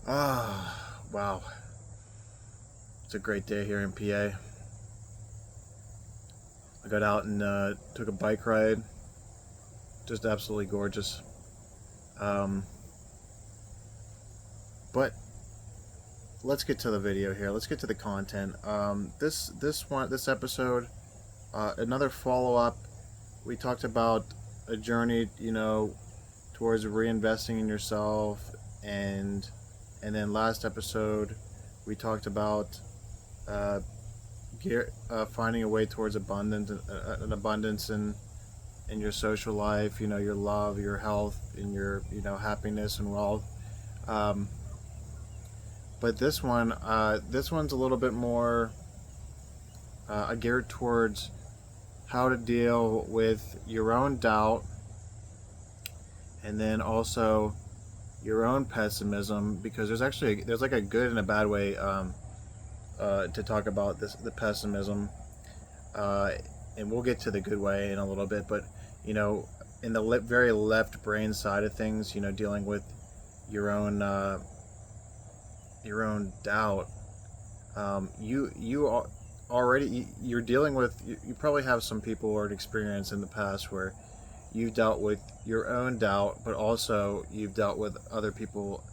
Wow. It's a great day here in PA. I got out and took a bike ride. Just absolutely gorgeous. Um, but let's get to the video here. Let's get to the content. This episode, another follow up. We talked about a journey, towards reinvesting in yourself, and then last episode we talked about uh, finding a way towards abundance, an abundance in your social life, your love, your health, and your happiness and wealth. Um, but this one's a little bit more geared towards how to deal with your own doubt, and then also your own pessimism, because there's like a good and a bad way to talk about the pessimism, uh, and we'll get to the good way in a little bit. But you know, in the very left brain side of things, dealing with your own uh, your own doubt, you're dealing with you probably have some people or an experience in the past where you've dealt with your own doubt, but also you've dealt with other people,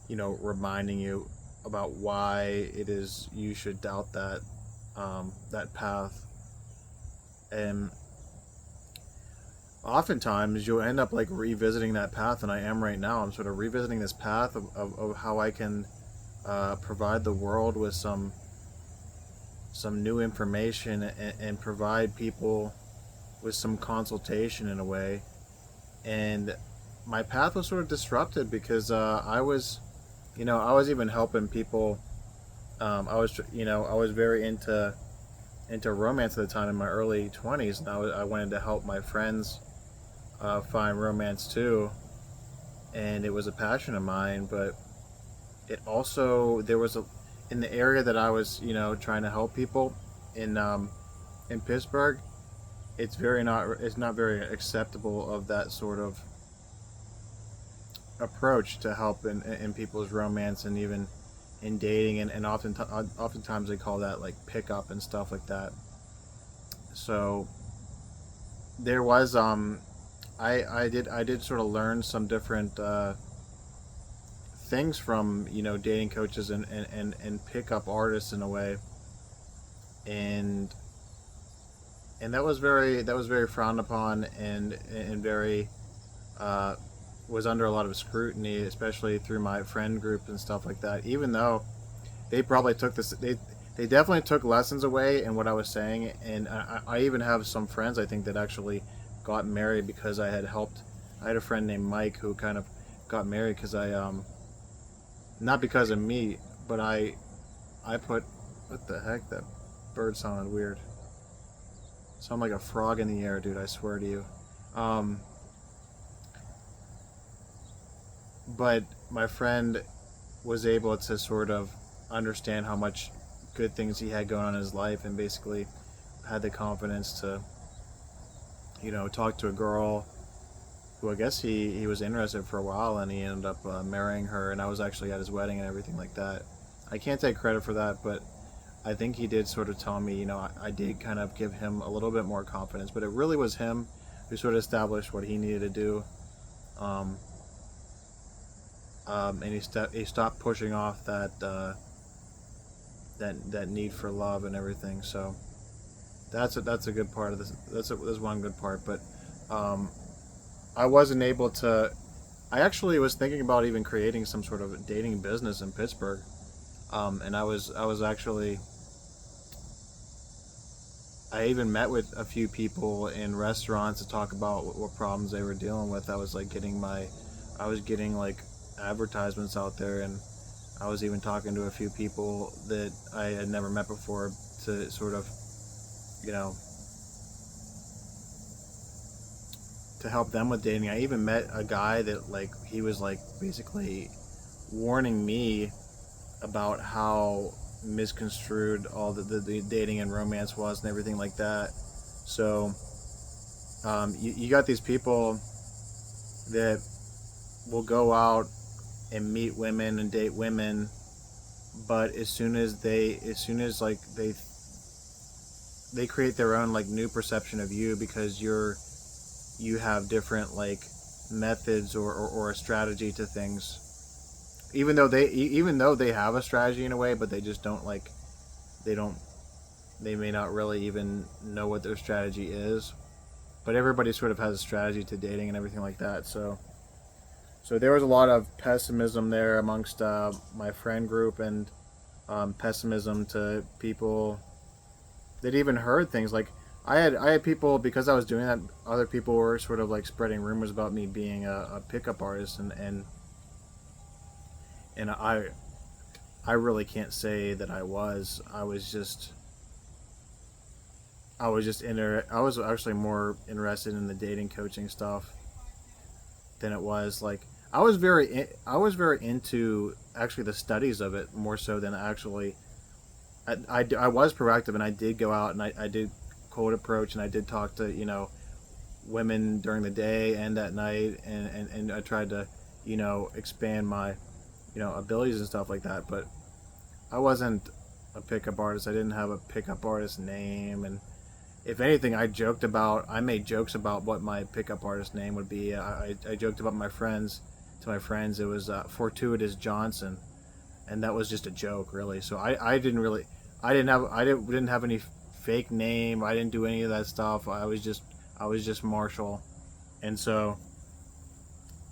reminding you about why it is you should doubt that path. And oftentimes you'll end up like revisiting that path, and I am right now. I'm sort of revisiting this path of how I can provide the world with some new information, and provide people with some consultation in a way. And my path was sort of disrupted because I was even helping people. I was very into romance at the time in my early 20s, and I wanted to help my friends find romance too, and it was a passion of mine. But it also there was a in the area that I was trying to help people in Pittsburgh. It's not very acceptable of that sort of approach to help in people's romance, and even in dating, and oftentimes they call that like pickup and stuff like that. So there was I did sort of learn some different things from dating coaches and pickup artists in a way, and that was very frowned upon, and very uh, was under a lot of scrutiny, especially through my friend group and stuff like that. Even though they probably took this, they definitely took lessons away in what I was saying, and I even have some friends I think that actually got married because I had helped. I had a friend named Mike who kind of got married because I not because of me, but I put what the heck, that bird sounded weird. Sound like a frog in the air, dude. I swear to you. Um, but my friend was able to sort of understand how much good things he had going on in his life, and basically had the confidence to talk to a girl who I guess he was interested for a while, and he ended up marrying her, and I was actually at his wedding and everything like that. I can't take credit for that, but I think he did sort of tell me, I did kind of give him a little bit more confidence, but it really was him who sort of established what he needed to do. um, and he stopped pushing off that need for love and everything. So that's a good part of this. That's one good part. But um, I wasn't able to. I actually was thinking about even creating some sort of dating business in Pittsburgh, and I was actually. I even met with a few people in restaurants to talk about what problems they were dealing with. I was getting like advertisements out there, and I was even talking to a few people that I had never met before to sort of, you know, to help them with dating. I even met a guy that like he was like basically warning me about how misconstrued all the dating and romance was and everything like that. So you got these people that will go out and meet women and date women, but as soon as like they create their own like new perception of you because you have different like methods or a strategy to things, even though they have a strategy in a way, but they just don't like they don't they may not really even know what their strategy is. But everybody sort of has a strategy to dating and everything like that. So there was a lot of pessimism there amongst my friend group, and pessimism to people that even heard things like I had people, because I was doing that. Other people were sort of like spreading rumors about me being a pickup artist, and I really can't say that I was. I was actually more interested in the dating coaching stuff than it was like I was very into actually the studies of it more so than actually I was proactive, and I did go out and I did cold approach, and I did talk to women during the day and at night, and I tried to expand my abilities and stuff like that. But I wasn't a pickup artist. I didn't have a pickup artist name, and if anything, I made jokes about what my pickup artist name would be. I joked about to my friends, it was Fortuitous Johnson, and that was just a joke, really. So didn't have any fake name. I didn't do any of that stuff. I was just Marshall, and so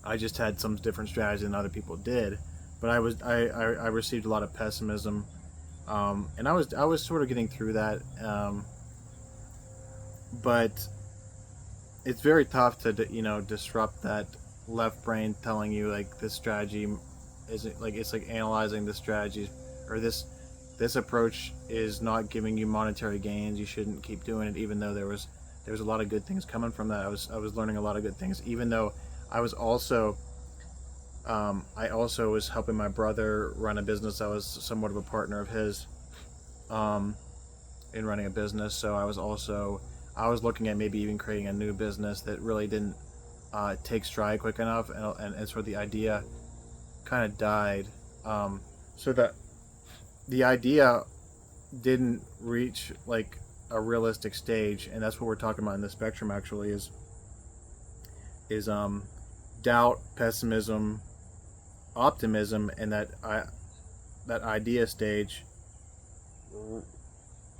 I just had some different strategy than other people did. But I received a lot of pessimism, and I was sort of getting through that. But it's very tough to disrupt that left brain telling you like this strategy isn't like, it's like analyzing the strategies, or this approach is not giving you monetary gains. You shouldn't keep doing it, even though there was a lot of good things coming from that. I was learning a lot of good things, even though I was also I also was helping my brother run a business. I was somewhat of a partner of his in running a business. So I was looking at maybe even creating a new business that really didn't take stride quick enough, and sort of the idea kind of died. So that the idea didn't reach like a realistic stage, and that's what we're talking about in the spectrum. Actually, is doubt, pessimism, optimism, and that idea stage,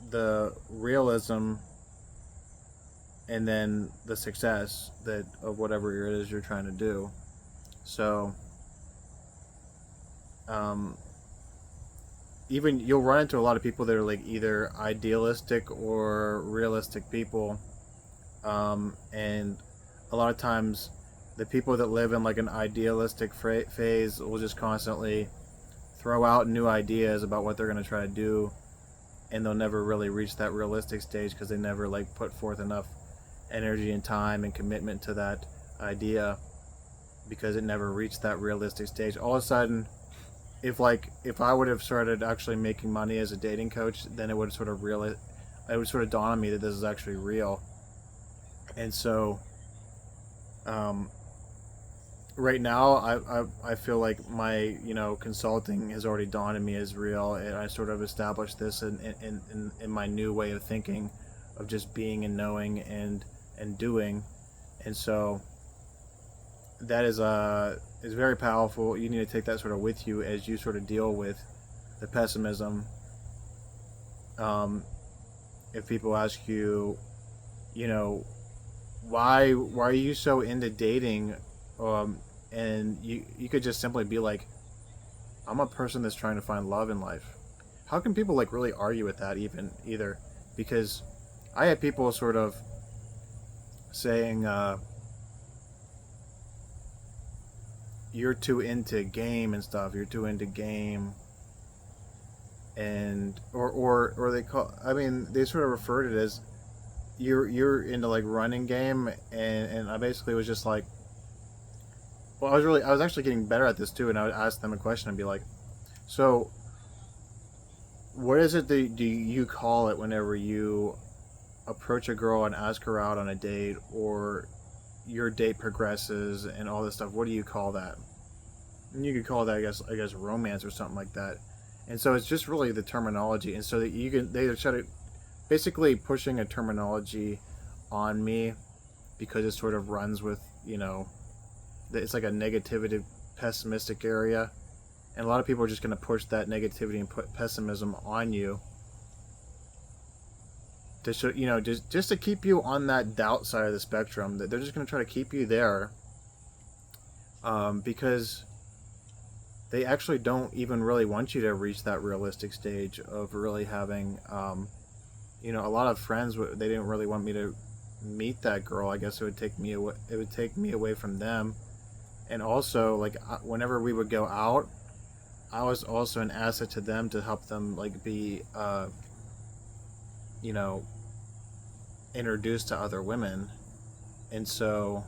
the realism, and then the success that of whatever it is you're trying to do. So even you'll run into a lot of people that are like either idealistic or realistic people, and a lot of times the people that live in like an idealistic phase will just constantly throw out new ideas about what they're going to try to do, and they'll never really reach that realistic stage because they never like put forth enough energy and time and commitment to that idea, because it never reached that realistic stage. All of a sudden, if I would have started actually making money as a dating coach, then it would sort of dawn on me that this is actually real. And so right now I feel like my consulting has already dawned on me as real, and I sort of established this in my new way of thinking, of just being and knowing and doing. And so that is very powerful. You need to take that sort of with you as you sort of deal with the pessimism. If people ask you, why are you so into dating, and you could just simply be like, I'm a person that's trying to find love in life. How can people like really argue with that either? Because I had people sort of saying, you're too into game and stuff. You're too into game, and or they call. I mean, they sort of referred it as you're into like running game, and I basically was just like, well, I was actually getting better at this too, and I would ask them a question and be like, so what is it that do you call it whenever you approach a girl and ask her out on a date, or your date progresses and all this stuff? What do you call that? you could call that, I guess romance or something like that. And so it's just really the terminology, and so that they try to basically pushing a terminology on me because it sort of runs with, it's like a negativity, pessimistic area, and a lot of people are just going to push that negativity and put pessimism on you to show, just to keep you on that doubt side of the spectrum. That they're just going to try to keep you there, because they actually don't even really want you to reach that realistic stage of really having, a lot of friends. They didn't really want me to meet that girl. I guess it would take me away. It would take me away from them, and also like whenever we would go out, I was also an asset to them to help them like be, introduced to other women, and so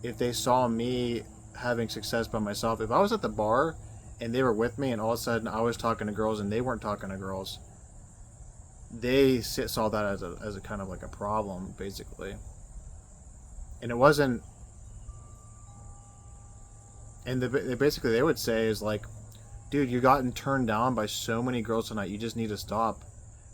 if they saw me having success by myself, if I was at the bar and they were with me and all of a sudden I was talking to girls and they weren't talking to girls, they saw that as a kind of like a problem, basically. And it wasn't, and basically they would say is like, dude, you gotten turned down by so many girls tonight, you just need to stop.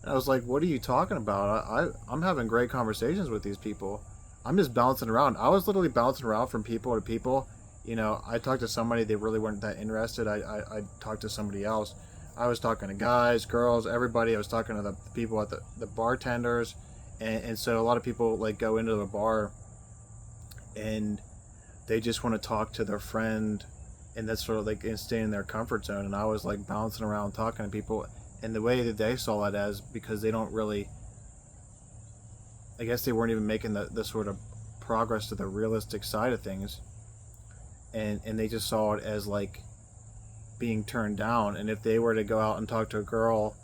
And I was like, what are you talking about? I'm having great conversations with these people. I'm just bouncing around. I was literally bouncing around from people to people. I talked to somebody, they really weren't that interested. I talked to somebody else. I was talking to guys, girls, everybody. I was talking to the people at the bartenders. And so a lot of people like go into the bar and they just want to talk to their friend, and that's sort of like stay in their comfort zone. And I was like bouncing around talking to people, and the way that they saw it as, because they don't really, I guess they weren't even making the sort of progress to the realistic side of things, and they just saw it as like being turned down. And if they were to go out and talk to a girl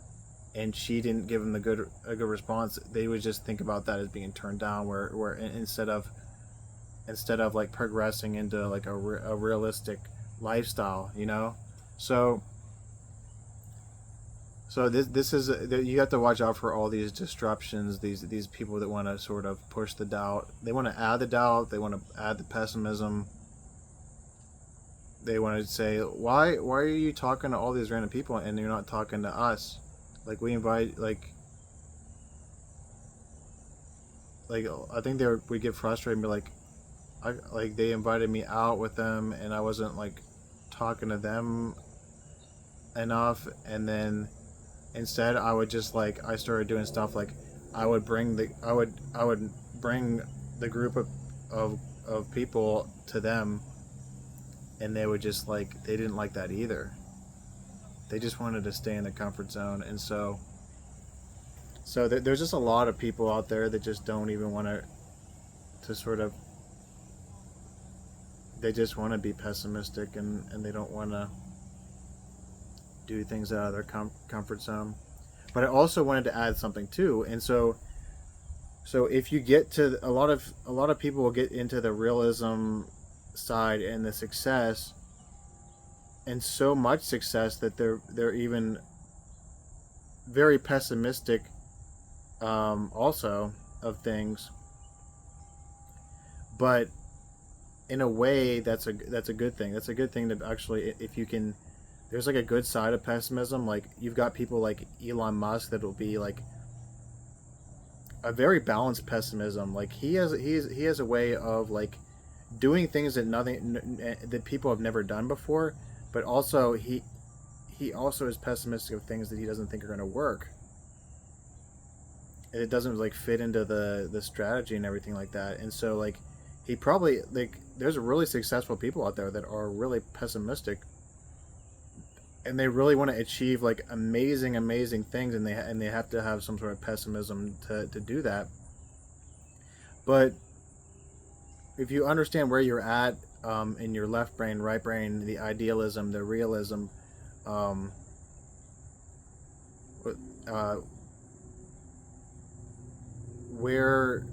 and she didn't give them a good response, they would just think about that as being turned down, where instead of like progressing into like a realistic lifestyle, so this is, you have to watch out for all these disruptions, these people that want to sort of push the doubt. They want to add the doubt, they want to add the pessimism. They want to say, why are you talking to all these random people and you're not talking to us? Like, we invite, like I think we get frustrated and be like, they invited me out with them and I wasn't like talking to them enough, and then instead I would just like, I started doing stuff like I would bring the group of people to them, and they would just like, they didn't like that either. They just wanted to stay in the comfort zone. And so there's just a lot of people out there that just don't even want to sort of, they just want to be pessimistic, and they don't want to do things out of their comfort zone. But I also wanted to add something too. And so if you get to a lot of people will get into the realism side and the success, and so much success that they're even very pessimistic, also of things. But in a way, that's a good thing. That's a good thing to actually, if you can. There's like a good side of pessimism. Like, you've got people like Elon Musk that will be like a very balanced pessimism. Like, he has a way of like doing things that people have never done before, but also he also is pessimistic of things that he doesn't think are going to work. And it doesn't like fit into the strategy and everything like that. And so like, he probably, like, there's really successful people out there that are really pessimistic, and they really want to achieve like amazing things, and they have to have some sort of pessimism to do that. But if you understand where you're at, in your left brain, right brain, the idealism, the realism, where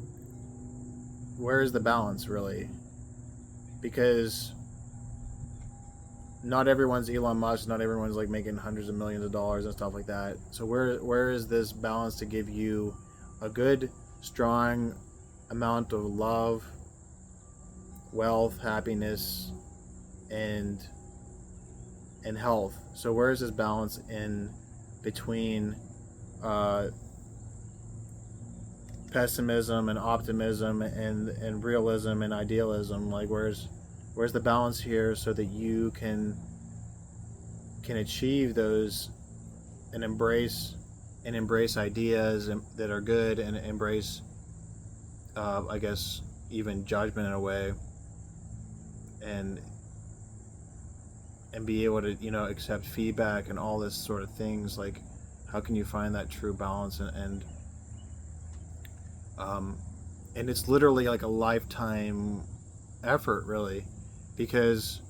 is the balance really? Because not everyone's Elon Musk, not everyone's like making hundreds of millions of dollars and stuff like that. So where is this balance to give you a good, strong amount of love, wealth, happiness, and health. So where is this balance in between uh, pessimism and optimism and realism and idealism? Like where's the balance here so that you can achieve those and embrace ideas that are good, and embrace I guess even judgment in a way, and be able to accept feedback and all this sort of things. Like how can you find that true balance? Um, and it's literally like a lifetime effort, really, because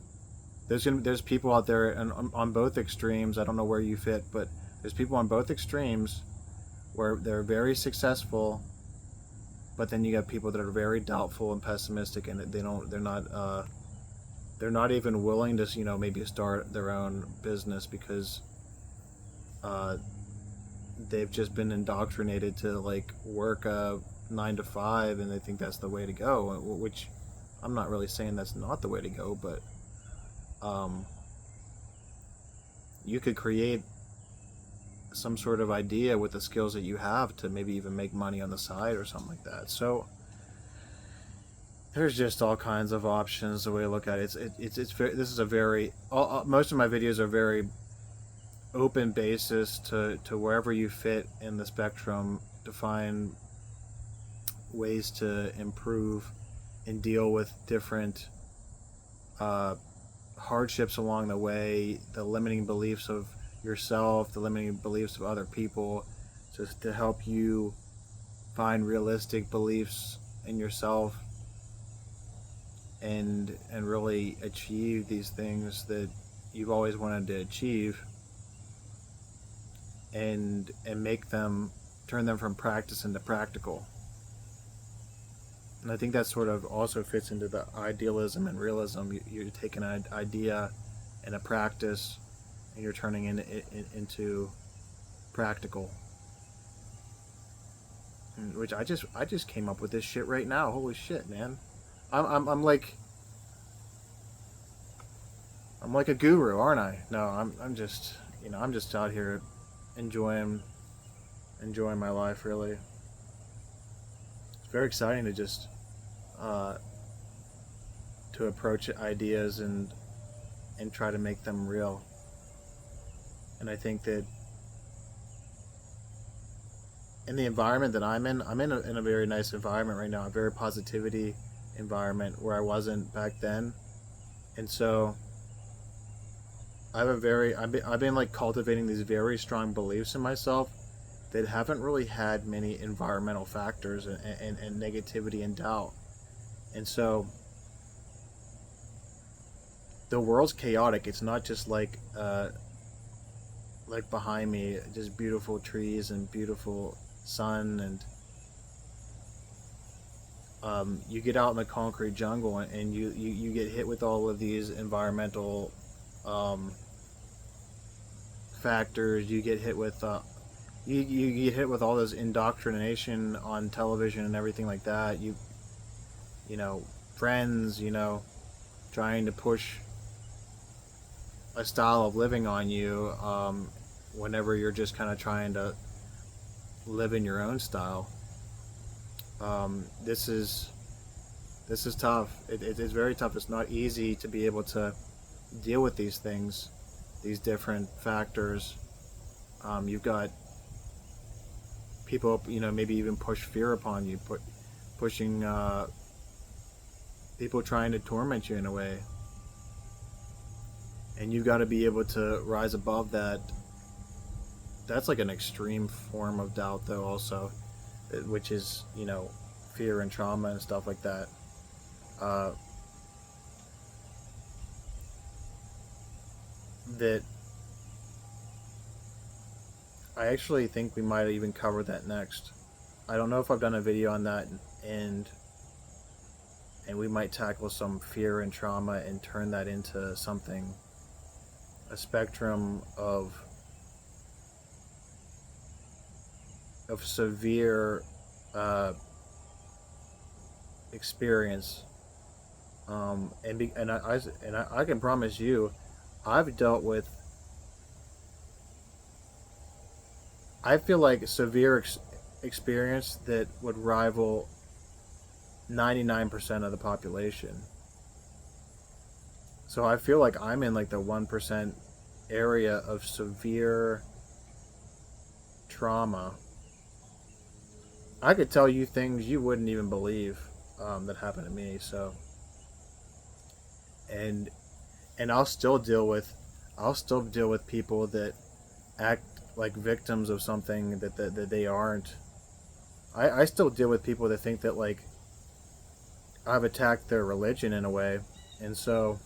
there's people out there and on both extremes. I don't know where you fit, but there's people on both extremes where they're very successful, but then you got people that are very doubtful and pessimistic, and they're not even willing to maybe start their own business because uh, they've just been indoctrinated to like work 9 to 5, and they think that's the way to go, which I'm not really saying that's not the way to go, but um, you could create some sort of idea with the skills that you have to maybe even make money on the side or something like that. So there's just all kinds of options the way to look at it. It's very, this is a very most of my videos are very open basis to wherever you fit in the spectrum, to find ways to improve and deal with different hardships along the way, the limiting beliefs of yourself, the limiting beliefs of other people, just to help you find realistic beliefs in yourself and really achieve these things that you've always wanted to achieve, and turn them from practice into practical. And I think that sort of also fits into the idealism and realism. You're taking an idea and a practice, and you're turning it into practical. Which I just came up with this shit right now. Holy shit, man! I'm like a guru, aren't I? No, I'm just I'm just out here enjoying my life. Really, it's very exciting to just to approach ideas and try to make them real. And I think that in the environment that I'm in a very nice environment right now, a very positivity environment where I wasn't back then. And so I've been like cultivating these very strong beliefs in myself that haven't really had many environmental factors and negativity and doubt. And so the world's chaotic. It's not just like behind me, just beautiful trees and beautiful sun, and you get out in the concrete jungle and you get hit with all of these environmental factors. You get hit with you get hit with all this indoctrination on television and everything like that. Friends, trying to push a style of living on you, whenever you're just kind of trying to live in your own style. This is tough. It's very tough. It's not easy to be able to deal with these things, these different factors. You've got people, maybe even push fear upon you, pushing people trying to torment you in a way. And you've got to be able to rise above that. That's like an extreme form of doubt, though, also, which is, fear and trauma and stuff like that. That I actually think we might even cover that next. I don't know if I've done a video on that, and we might tackle some fear and trauma and turn that into something, a spectrum of severe experience I can promise you, I've dealt with, I feel like, severe experience that would rival 99% of the population. So I feel like I'm in like the 1% area of severe trauma. I could tell you things you wouldn't even believe that happened to me. So, and and I'll still deal with people that act like victims of something that they aren't. I still deal with people that think that, like, I've attacked their religion in a way, and so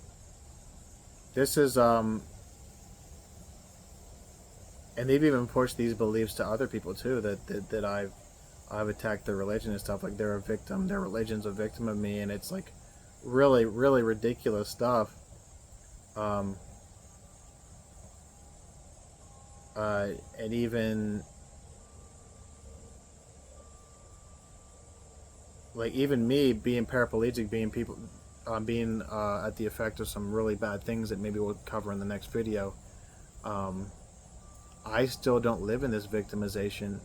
this is and they've even pushed these beliefs to other people too, that I've attacked their religion and stuff. Like, they're a victim, their religion's a victim of me, and it's like really, really ridiculous stuff. Um, and even, like, even me being paraplegic, being at the effect of some really bad things that maybe we'll cover in the next video. Um, I still don't live in this victimization.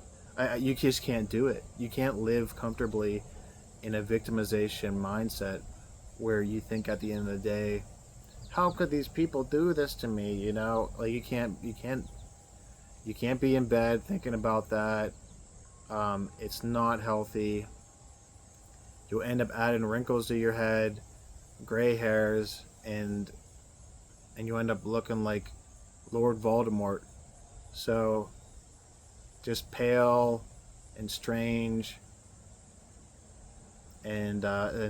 You just can't do it. You can't live comfortably in a victimization mindset where you think at the end of the day, how could these people do this to me? You know, like, you can't be in bed thinking about that. It's not healthy. You'll end up adding wrinkles to your head, gray hairs, and you end up looking like Lord Voldemort. So, just pale and strange, and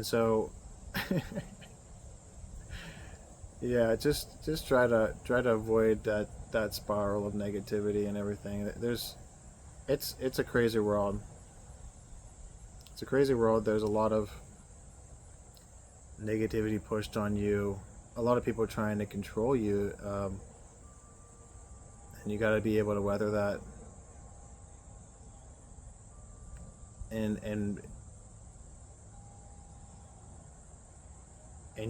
so yeah, just try to avoid that spiral of negativity and everything. It's a crazy world. It's a crazy world. There's a lot of negativity pushed on you. A lot of people trying to control you, and you got to be able to weather that. And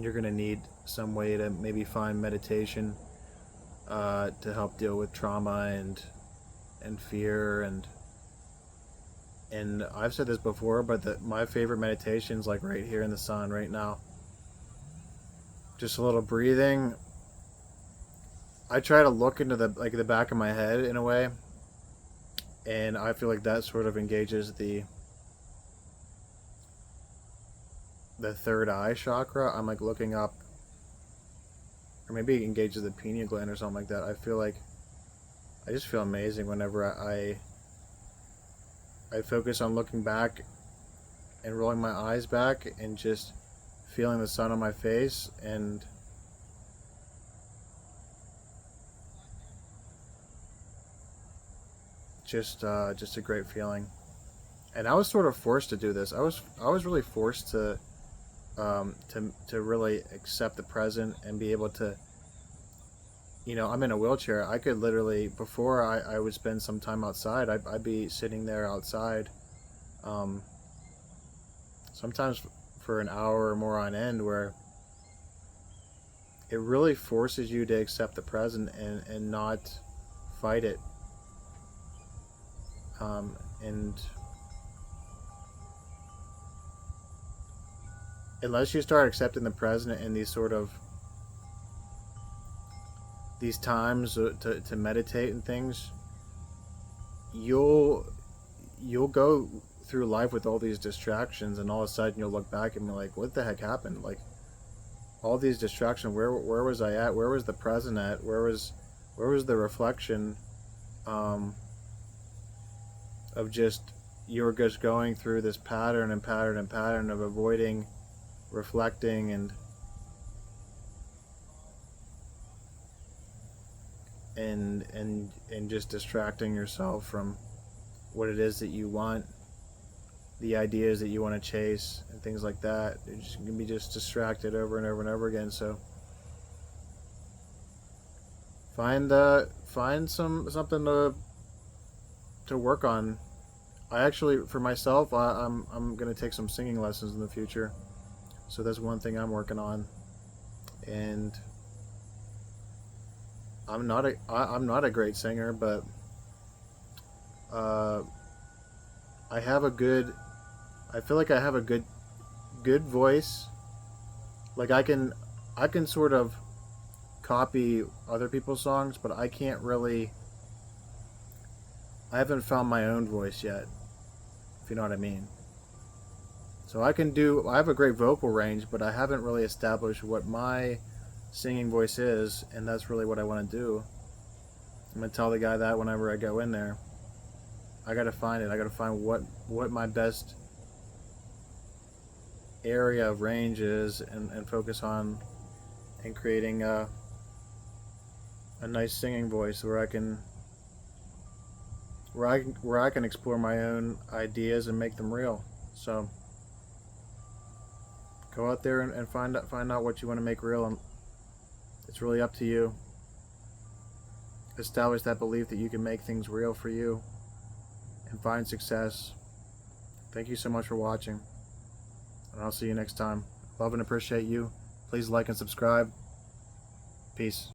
you're gonna need some way to maybe find meditation to help deal with trauma and fear and I've said this before, but my favorite meditation is like right here in the sun right now. Just a little breathing. I try to look into the back of my head in a way, and I feel like that sort of engages the third eye chakra. I'm like looking up, or maybe it engages the pineal gland or something like that. I feel like I just feel amazing whenever I focus on looking back and rolling my eyes back and just feeling the sun on my face, and just a great feeling. And I was sort of forced to do this. I was really forced to really accept the present and be able to, I'm in a wheelchair. I could literally, before I would spend some time outside, I'd be sitting there outside, sometimes for an hour or more on end, where it really forces you to accept the present and not fight it. And unless you start accepting the present in these times to meditate and things, you'll go through life with all these distractions, and all of a sudden you'll look back and be like, what the heck happened? Like, all these distractions, where was I at? Where was the present at? Where was the reflection of just, you were just going through this pattern of avoiding reflecting and just distracting yourself from what it is that you want, the ideas that you want to chase, and things like that. You're just gonna be just distracted over and over and over again. So find something to work on. I actually, for myself, I'm gonna take some singing lessons in the future. So that's one thing I'm working on. And I'm not a great singer, but I have a good. I feel like I have a good voice. Like I can sort of copy other people's songs, but I can't really. I haven't found my own voice yet, if you know what I mean. So I can do. I have a great vocal range, but I haven't really established what my singing voice is, and that's really what I want to do. I'm gonna tell the guy that whenever I go in there. I gotta find it. I gotta find what my best area of range is, and focus on and creating a nice singing voice where I can explore my own ideas and make them real. So go out there and find out what you want to make real, and it's really up to you. Establish that belief that you can make things real for you and find success. Thank you so much for watching, and I'll see you next time. Love and appreciate you. Please like and subscribe. Peace.